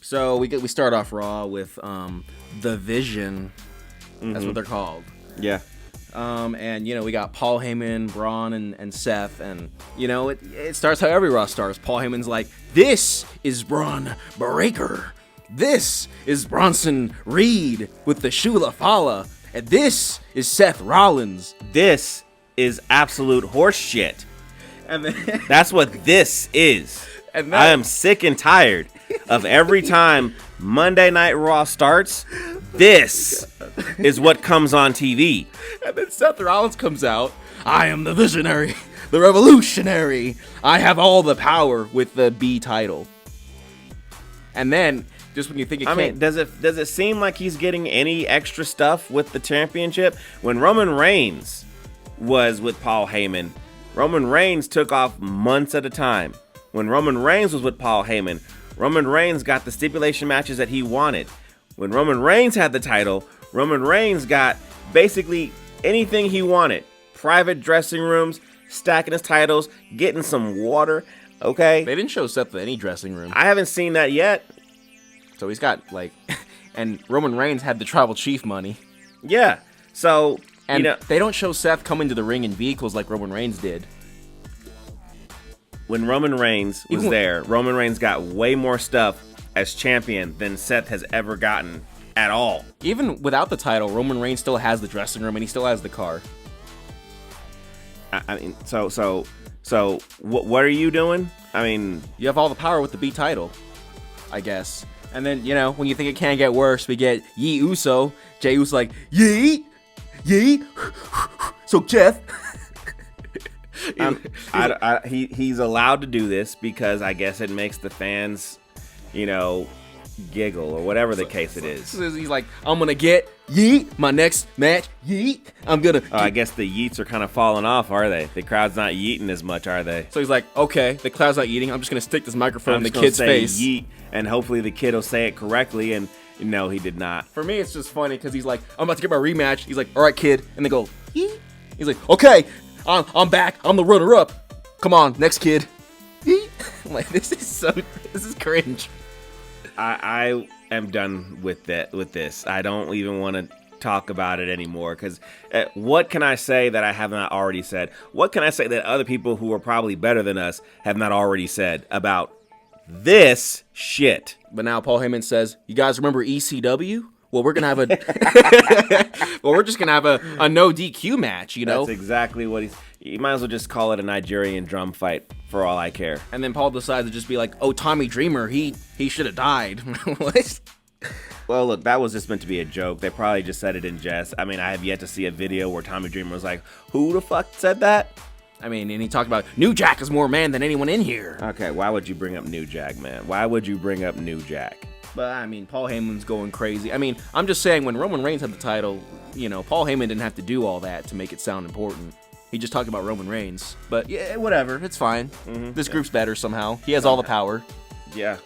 So we start off Raw with the Vision. That's what they're called. Yeah. And we got Paul Heyman, Braun, and Seth, and it starts how every Raw starts. Paul Heyman's like, "This is Braun Breaker. This is Bronson Reed with the Shula Fala, and this is Seth Rollins. This is absolute horse shit." And then That's what this is. And then, I am sick and tired of every time Monday Night Raw starts, this is what comes on TV. And then Seth Rollins comes out. "I am the visionary, the revolutionary. I have all the power," with the B title. And then, just when you think does it seem like he's getting any extra stuff with the championship? When Roman Reigns was with Paul Heyman, Roman Reigns took off months at a time. When Roman Reigns was with Paul Heyman, Roman Reigns got the stipulation matches that he wanted. When Roman Reigns had the title, Roman Reigns got basically anything he wanted. Private dressing rooms, stacking his titles, getting some water, okay? They didn't show Seth any dressing room. I haven't seen that yet. So he's got, and Roman Reigns had the tribal chief money. Yeah, so, And they don't show Seth coming to the ring in vehicles like Roman Reigns did. When Roman Reigns was there, Roman Reigns got way more stuff as champion than Seth has ever gotten at all. Even without the title, Roman Reigns still has the dressing room and he still has the car. I mean, so what are you doing? I mean, You have all the power with the B title, I guess. And then, when you think it can't get worse, we get Yee Uso. Jey Uso like, "Yee, Yee." So Jeff. he's allowed to do this because I guess it makes the fans, giggle or whatever the case it is. He's like, "I'm gonna get Yeet my next match. Yeet. I'm gonna." I guess the yeets are kind of falling off, are they? The crowd's not yeeting as much, are they? So he's like, "Okay, the crowd's not eating. I'm just gonna stick this microphone in the kid's face." Yeet, and hopefully the kid will say it correctly. And no, he did not. For me, it's just funny because he's like, "I'm about to get my rematch." He's like, "All right, kid," and they go, "Yeet." He's like, "Okay, I'm back. I'm the runner-up. Come on, next kid." Yeet. I'm like, this is cringe. I am done with this. I don't even want to talk about it anymore because what can I say that I have not already said? What can I say that other people who are probably better than us have not already said about this shit? But now Paul Heyman says, "You guys remember ECW? Well, we're gonna have we're just gonna have a no DQ match, That's exactly what you might as well just call it a Nigerian drum fight for all I care. And then Paul decides to just be like, "Oh, Tommy Dreamer, he should have died." What? Well, look, that was just meant to be a joke. They probably just said it in jest. I mean, I have yet to see a video where Tommy Dreamer was like, "Who the fuck said that?" I mean, and he talked about New Jack is more man than anyone in here. Okay, why would you bring up New Jack, man? Why would you bring up New Jack? But, I mean, Paul Heyman's going crazy. I mean, I'm just saying, when Roman Reigns had the title, Paul Heyman didn't have to do all that to make it sound important. He just talked about Roman Reigns. But, yeah, whatever. It's fine. This group's better somehow. He has all the power. Yeah.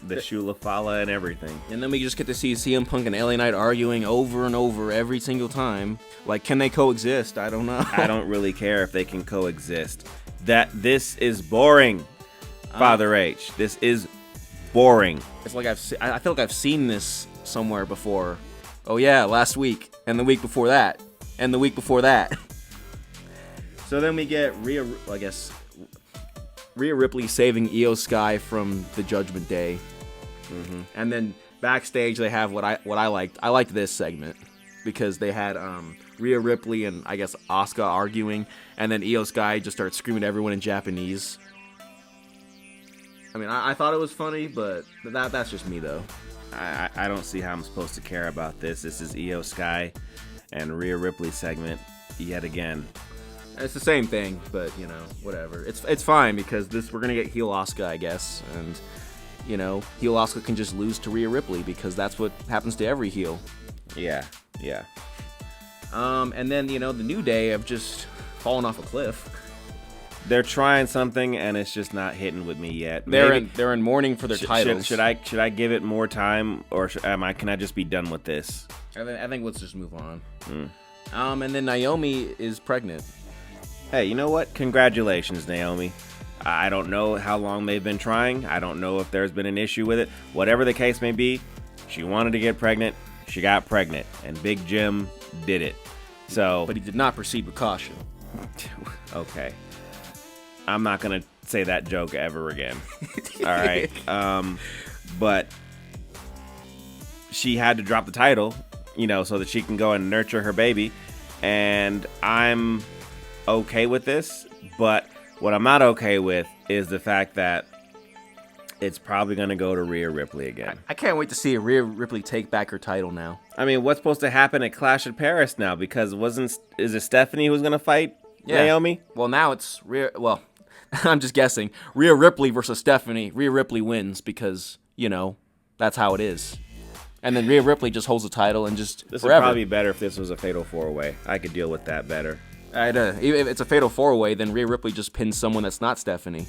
The Shula Fala and everything. And then we just get to see CM Punk and LA Knight arguing over and over every single time. Like, can they coexist? I don't know. I don't really care if they can coexist. This is boring, Father H. This is boring. It's like I feel like I've seen this somewhere before. Oh yeah, last week, and the week before that, and the week before that. So then we get Rhea Ripley saving Io Sky from the Judgment Day. And then backstage they have what I liked. I liked this segment because they had Rhea Ripley and I guess Asuka arguing, and then Io Sky just starts screaming at everyone in Japanese. I mean, I thought it was funny, but that's just me though. I don't see how I'm supposed to care about this. This is Io Sky and Rhea Ripley segment yet again. It's the same thing, but whatever. It's fine because we're gonna get heel Asuka, I guess, and heel Asuka can just lose to Rhea Ripley because that's what happens to every heel. Yeah. And then the New Day have just fallen off a cliff. They're trying something and it's just not hitting with me yet. They're in mourning for their titles. Should I give it more time or can I just be done with this? I think let's just move on. And then Naomi is pregnant. Hey, you know what? Congratulations, Naomi. I don't know how long they've been trying. I don't know if there's been an issue with it. Whatever the case may be, she wanted to get pregnant. She got pregnant, and Big Jim did it. So, But he did not proceed with caution. okay. I'm not going to say that joke ever again. All right. But she had to drop the title, so that she can go and nurture her baby. And I'm okay with this. But what I'm not okay with is the fact that it's probably going to go to Rhea Ripley again. I can't wait to see Rhea Ripley take back her title now. I mean, what's supposed to happen at Clash at Paris now? Because is it Stephanie who's going to fight Naomi? Well, now it's Rhea. Well, I'm just guessing. Rhea Ripley versus Stephanie. Rhea Ripley wins because, that's how it is. And then Rhea Ripley just holds the title and just This forever. would probably be better if this was a fatal 4-way. I could deal with that better. If it's a fatal 4-way, then Rhea Ripley just pins someone that's not Stephanie.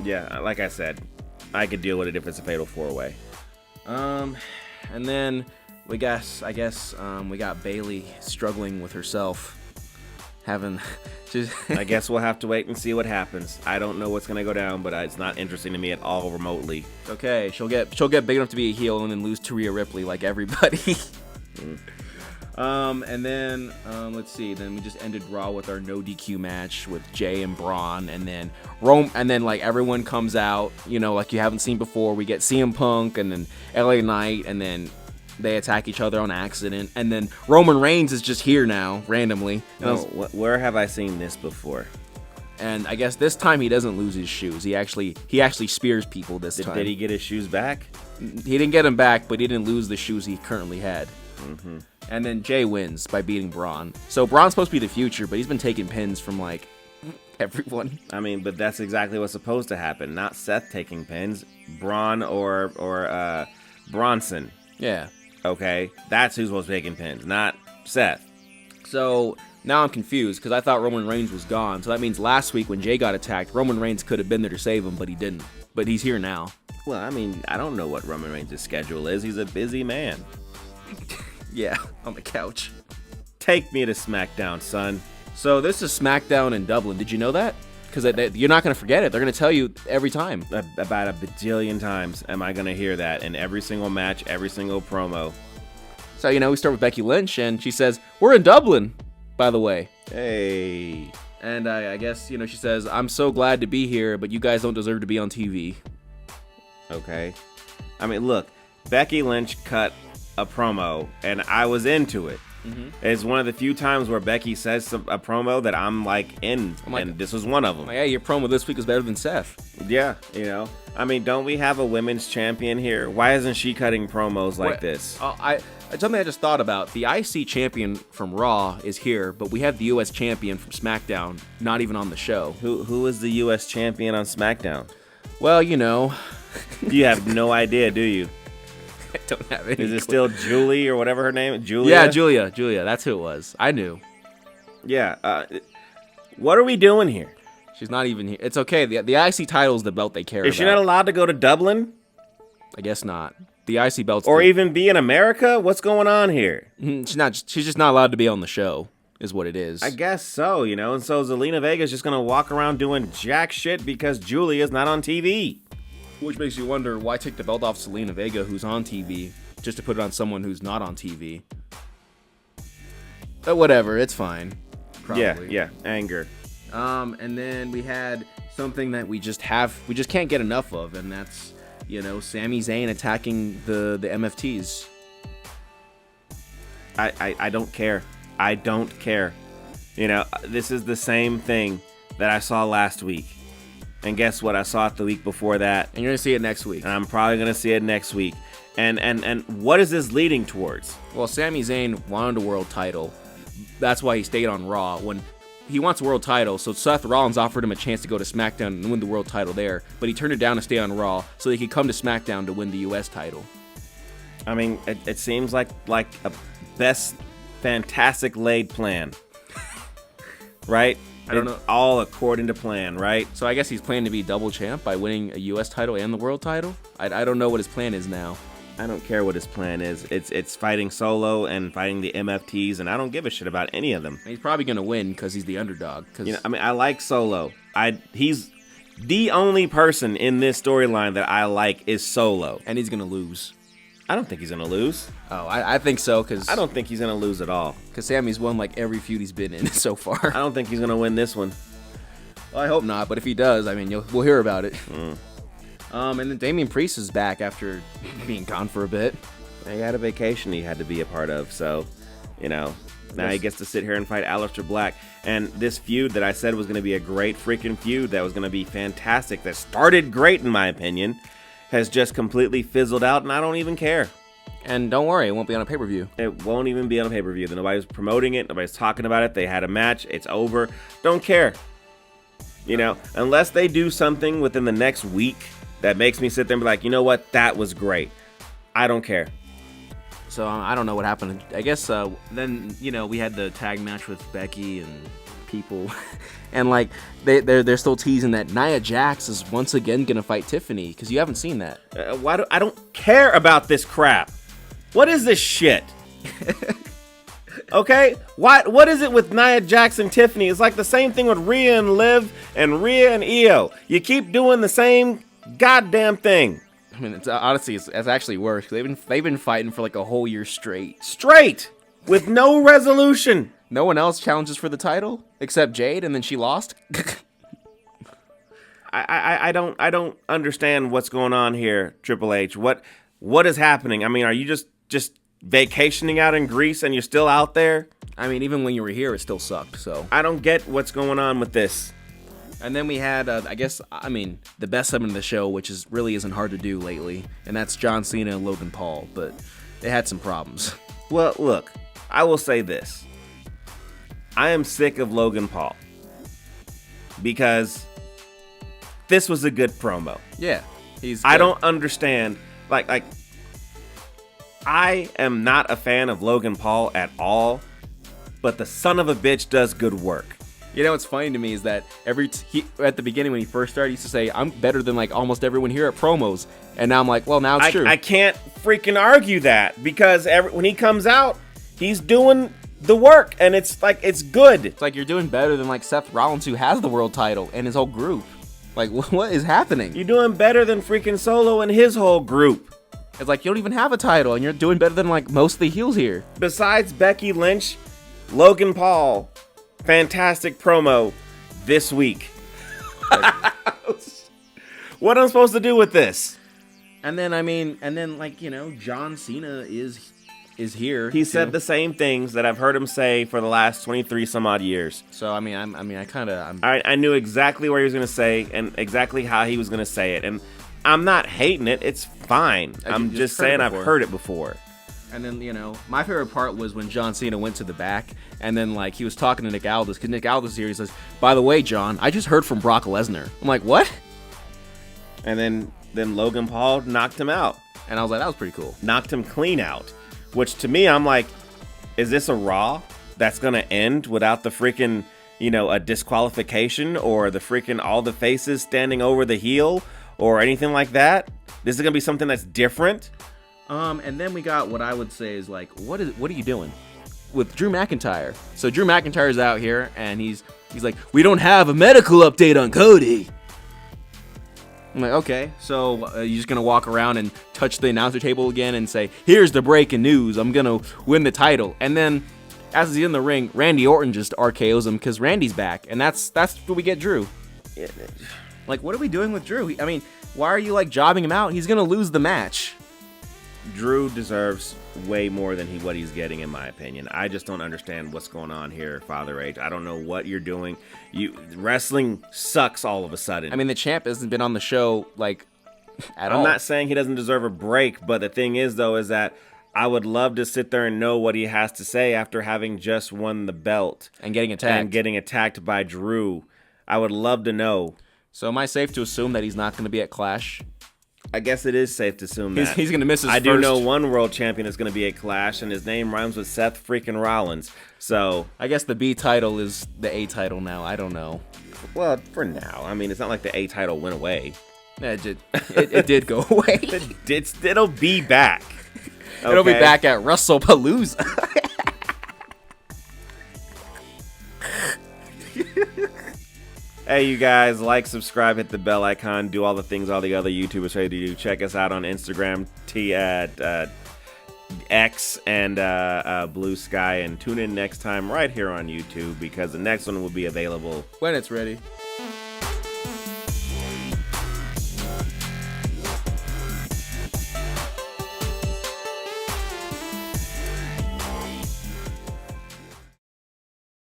Yeah, like I said, I could deal with it if it's a fatal 4-way. And then we got Bayley struggling with herself, I guess we'll have to wait and see what happens. I don't know what's gonna go down, but it's not interesting to me at all remotely. Okay, she'll get big enough to be a heel and then lose to Rhea Ripley like everybody. And then let's see. Then we just ended Raw with our no DQ match with Jay and Braun, and then like everyone comes out, like you haven't seen before. We get CM Punk and then LA Knight, and then they attack each other on accident, and then Roman Reigns is just here now randomly. Where have I seen this before? And I guess this time he doesn't lose his shoes. He actually spears people this time. Did he get his shoes back? He didn't get them back, but he didn't lose the shoes he currently had. Mm-hmm. And then Jay wins by beating Braun. So Braun's supposed to be the future, but he's been taking pins from like everyone. I mean, but that's exactly what's supposed to happen. Not Seth taking pins, Braun or Bronson. Yeah. Okay, that's who's supposed to be taking pins, not Seth. So now I'm confused because I thought Roman Reigns was gone. So that means last week when Jay got attacked, Roman Reigns could have been there to save him, but he didn't. But he's here now. Well, I mean, I don't know what Roman Reigns' schedule is. He's a busy man. Yeah, on the couch. Take me to Smackdown, son. So this is Smackdown in Dublin. Did you know that? Because you're not going to forget it. They're going to tell you every time. About a bajillion times am I going to hear that in every single match, every single promo. So, we start with Becky Lynch, and she says, "We're in Dublin, by the way." Hey. And I guess, she says, "I'm so glad to be here, but you guys don't deserve to be on TV." Okay. I mean, look, Becky Lynch cut a promo, and I was into it. Mm-hmm. It's one of the few times where Becky says a promo that I'm in, and this was one of them. Yeah, your promo this week was better than Seth. Yeah, I mean, don't we have a women's champion here? Why isn't she cutting promos like this? Something I just thought about. The IC champion from Raw is here, but we have the US champion from SmackDown not even on the show. Who is the US champion on SmackDown? Well, You have no idea, do you? I don't have any. Is it still Julie or whatever her name is? Julia? Yeah, Julia. That's who it was. I knew. Yeah. What are we doing here? She's not even here. It's okay. The IC title is the belt they care about. Is she not allowed to go to Dublin? I guess not. The IC belt's or even be in America? What's going on here? She's just not allowed to be on the show, is what it is. I guess so, And so Zelina Vega's just going to walk around doing jack shit because Julia's not on TV. Which makes you wonder, why take the belt off Zelina Vega, who's on TV, just to put it on someone who's not on TV? But whatever, it's fine. Probably. Yeah, anger. And then we had something that we just can't get enough of, and that's, Sami Zayn attacking the MFTs. I don't care. I don't care. This is the same thing that I saw last week. And guess what? I saw it the week before that. And you're going to see it next week. And I'm probably going to see it next week. And what is this leading towards? Well, Sami Zayn wanted a world title. That's why he stayed on Raw. When he wants a world title, so Seth Rollins offered him a chance to go to SmackDown and win the world title there, but he turned it down to stay on Raw so he could come to SmackDown to win the US title. I mean, it seems like a best fantastic laid plan. Right? I don't know. All according to plan, right? So I guess he's planning to be double champ by winning a US title and the world title? I don't know what his plan is now. I don't care what his plan is. It's fighting Solo and fighting the MFTs, and I don't give a shit about any of them. He's probably going to win because he's the underdog. I like Solo. He's The only person in this storyline that I like is Solo. And he's going to lose. I don't think he's going to lose. Oh, I think so, because... I don't think he's going to lose at all. Because Sammy's won, like, every feud he's been in so far. I don't think he's going to win this one. Well, I hope not, but if he does, I mean, we'll hear about it. And then Damian Priest is back after being gone for a bit. He had a vacation he had to be a part of, so, you know, now he gets to sit here and fight Aleister Black. And this feud that I said was going to be a great freaking feud, that was going to be fantastic, that started great in my opinion, has just completely fizzled out, and I don't even care. And don't worry, it won't be on a pay-per-view. It won't even be on a pay-per-view. Nobody's promoting it, nobody's talking about it, they had a match, it's over. Don't care. You know, unless they do something within the next week that makes me sit there and be like, you know what, that was great. I don't care. So I don't know what happened. I guess then, you know, we had the tag match with Becky and people. And, like, they're still teasing that Nia Jax is once again going to fight Tiffany, because you haven't seen that. I don't care about this crap. What is this shit? Okay? What is it with Nia Jax and Tiffany? It's like the same thing with Rhea and Liv and Rhea and Io. You keep doing the same goddamn thing. I mean, it's honestly, it's actually worse. They've been fighting for like a whole year straight, with no resolution. No one else challenges for the title except Jade, and then she lost. I don't understand what's going on here, Triple H. What is happening? I mean, are you just vacationing out in Greece and you're still out there? I mean, even when you were here, it still sucked. So I don't get what's going on with this. And then we had, the best segment of the show, which really isn't hard to do lately, and that's John Cena and Logan Paul, but they had some problems. Well, look, I will say this. I am sick of Logan Paul because this was a good promo. Yeah, he's good. I don't understand, like, I am not a fan of Logan Paul at all, but the son of a bitch does good work. You know what's funny to me is that at the beginning when he first started, he used to say, I'm better than like almost everyone here at promos. And now I'm like, well, now it's true. I can't freaking argue that because when he comes out, he's doing the work and it's like, it's good. It's like you're doing better than like Seth Rollins, who has the world title, and his whole group. Like, what is happening? You're doing better than freaking Solo and his whole group. It's like you don't even have a title and you're doing better than like most of the heels here. Besides Becky Lynch, Logan Paul, fantastic promo this week. What am I supposed to do with this? And then John Cena is here. He said the same things that I've heard him say for the last 23 some odd years. So I knew exactly what he was going to say and exactly how he was going to say it, and I'm not hating it. It's fine. I'm just saying I've heard it before. And then, my favorite part was when John Cena went to the back, and then, like, he was talking to Nick Aldis, because Nick Aldis here, he says, by the way, John, I just heard from Brock Lesnar. I'm like, what? And then Logan Paul knocked him out. And I was like, that was pretty cool. Knocked him clean out. Which, to me, I'm like, is this a Raw that's going to end without the freaking, a disqualification or the freaking all the faces standing over the heel or anything like that? This is going to be something that's different? And then we got what I would say is like, what are you doing with Drew McIntyre? So Drew McIntyre's out here and he's like, we don't have a medical update on Cody. I'm like, okay, so you're just gonna walk around and touch the announcer table again and say, here's the breaking news, I'm gonna win the title. And then as he's in the ring, Randy Orton just RKOs him because Randy's back, and that's what we get Drew. Like, what are we doing with Drew? I mean, why are you like jobbing him out? He's gonna lose the match. Drew deserves way more than what he's getting, in my opinion. I just don't understand what's going on here, Father H. I don't know what you're doing. Wrestling sucks all of a sudden. I mean, the champ hasn't been on the show like at all. I'm not saying he doesn't deserve a break, but the thing is, though, is that I would love to sit there and know what he has to say after having just won the belt and getting attacked by Drew. I would love to know. So am I safe to assume that he's not going to be at Clash? I guess it is safe to assume that. He's going to miss his I first. do know one world champion is going to be at Clash, and his name rhymes with Seth freaking Rollins. So I guess the B title is the A title now. I don't know. Well, for now. I mean, it's not like the A title went away. Yeah, it did go away. It'll be back. Okay? It'll be back at WrestlePalooza. Hey, you guys, like, subscribe, hit the bell icon, do all the things all the other YouTubers say to do. Check us out on Instagram, X, and Blue Sky, and tune in next time right here on YouTube because the next one will be available When it's ready.